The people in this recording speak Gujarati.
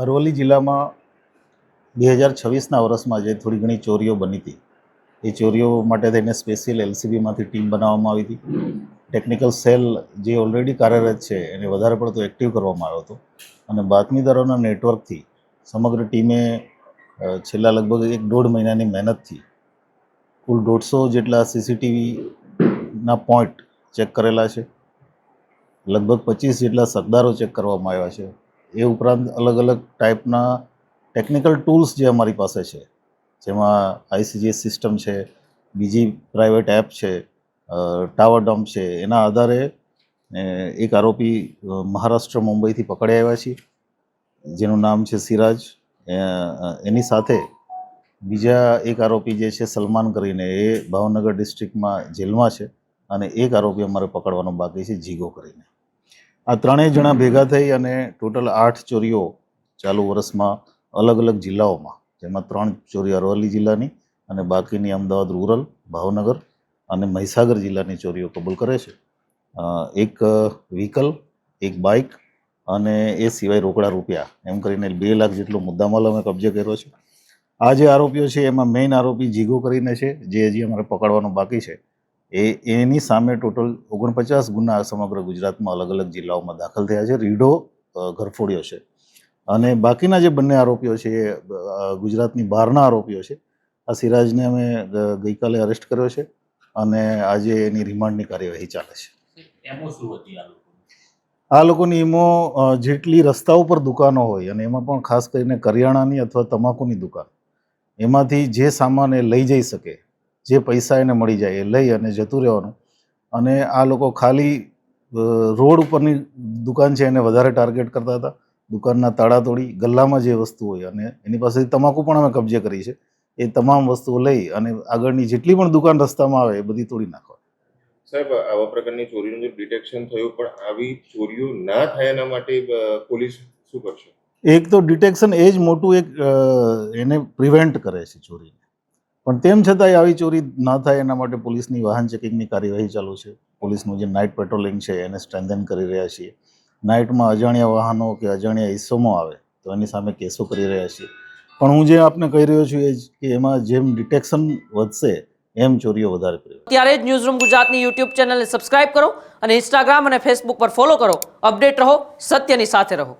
અરવલ્લી જિલ્લામાં 2026ના વર્ષમાં જે થોડી ઘણી ચોરીઓ બની હતી એ ચોરીઓ માટે થઈને સ્પેશિયલ એલસીબીમાંથી ટીમ બનાવવામાં આવી હતી. ટેકનિકલ સેલ જે ઓલરેડી કાર્યરત છે એને વધારે પડતો એક્ટિવ કરવામાં આવ્યો હતો અને બાતમીદારોના નેટવર્કથી સમગ્ર ટીમે છેલ્લા લગભગ 1-1.5 મહિનાની મહેનતથી કુલ 150 જેટલા સીસીટીવીના પોઈન્ટ ચેક કરેલા છે. લગભગ 25 જેટલા સરદારો ચેક કરવામાં આવ્યા છે. એ ઉપરાંત અલગ અલગ ટાઈપના ટેકનિકલ ટૂલ્સ જે અમારી પાસે છે, જેમાં આઈસીજીએસ સિસ્ટમ છે, બીજી પ્રાઇવેટ એપ છે, ટાવર ડમ્પ છે, એના આધારે એક આરોપી મહારાષ્ટ્ર મુંબઈથી પકડી આવ્યા છીએ, જેનું નામ છે સિરાજ. એની સાથે બીજા એક આરોપી જે છે સલમાન કરીને, એ ભાવનગર ડિસ્ટ્રિક્ટમાં જેલમાં છે, અને એક આરોપી અમારે પકડવાનો બાકી છે જીગો કરીને. આ ત્રણેય જણા ભેગા થઈ અને ટોટલ 8 ચોરીઓ ચાલુ વર્ષમાં અલગ અલગ જિલ્લાઓમાં, જેમાં 3 ચોરી અરવલ્લી જિલ્લાની અને બાકીની અમદાવાદ રૂરલ, ભાવનગર અને મહીસાગર જિલ્લાની ચોરીઓ કબૂલ કરે છે. એક વ્હીકલ, એક બાઇક અને એ સિવાય રોકડા રૂપિયા એમ કરીને 2 લાખ જેટલો મુદ્દામાલ અમે કબજે કર્યો છે. આ જે આરોપીઓ છે એમાં મેઇન આરોપી જીગો કરીને છે, જે હજી અમારે પકડવાનો બાકી છે. એની સામે ટોટલ 49 ગુના સમગ્ર ગુજરાતમાં અલગ અલગ જિલ્લાઓમાં દાખલ થયા છે. રીઢો ઘરફોડ્યો છે અને બાકીના જે બંને આરોપીઓ છે એ ગુજરાતની બહારના આરોપીઓ છે. આ સિરાજને અમે ગઈકાલે અરેસ્ટ કર્યો છે અને આજે એની રિમાન્ડની કાર્યવાહી ચાલે છે. આ લોકોની ઈમો જેટલી રસ્તા ઉપર દુકાનો હોય, અને એમાં પણ ખાસ કરીને કરિયાણાની અથવા તમાકુની દુકાન, એમાંથી જે સામાન એ લઈ જઈ શકે, જે પૈસા એને મળી જાય એ લઈ અને જતું રહેવાનું. અને આ લોકો ખાલી રોડ ઉપરની દુકાન છે એને વધારે ટાર્ગેટ કરતા હતા. દુકાનના તાળા તોડી, ગલ્લામાં જે વસ્તુ હોય, અને એની પાસેથી તમાકુ પણ અમે કબજે કરી છે. એ તમામ વસ્તુઓ લઈ અને આગળની જેટલી પણ દુકાન રસ્તામાં આવે એ બધી તોડી નાખવા. સાહેબ, આવા પ્રકારની ચોરીનું જે ડિટેક્શન થયું, પણ આવી ચોરીઓ ના થાય એના માટે પોલીસ શું કરશે? એક તો ડિટેક્શન એ જ મોટું એક એને પ્રિવેન્ટ કરે છે ચોરીને, પણ તેમ છતાંય આવી ચોરી ના થાય એના માટે પોલીસની વાહન ચેકિંગની કાર્યવાહી ચાલુ છે. પોલીસનું જે નાઇટ પેટ્રોલિંગ છે એને સ્ટ્રેન્થન કરી રહ્યા છીએ. નાઇટમાં અજાણ્યા વાહનો કે અજાણ્યા ઇસમો આવે તો એની સામે કેસો કરી રહ્યા છીએ. પણ હું જે આપને કહી રહ્યો છું એ જ કે એમાં જેમ ડિટેક્શન વધશે એમ ચોરીઓ વધારે કરી. ત્યારે જ ન્યૂઝરૂમ ગુજરાતની યુટ્યુબ ચેનલને સબસ્ક્રાઇબ કરો અને ઇન્સ્ટાગ્રામ અને ફેસબુક પર ફોલો કરો. અપડેટ રહો, સત્યની સાથે રહો.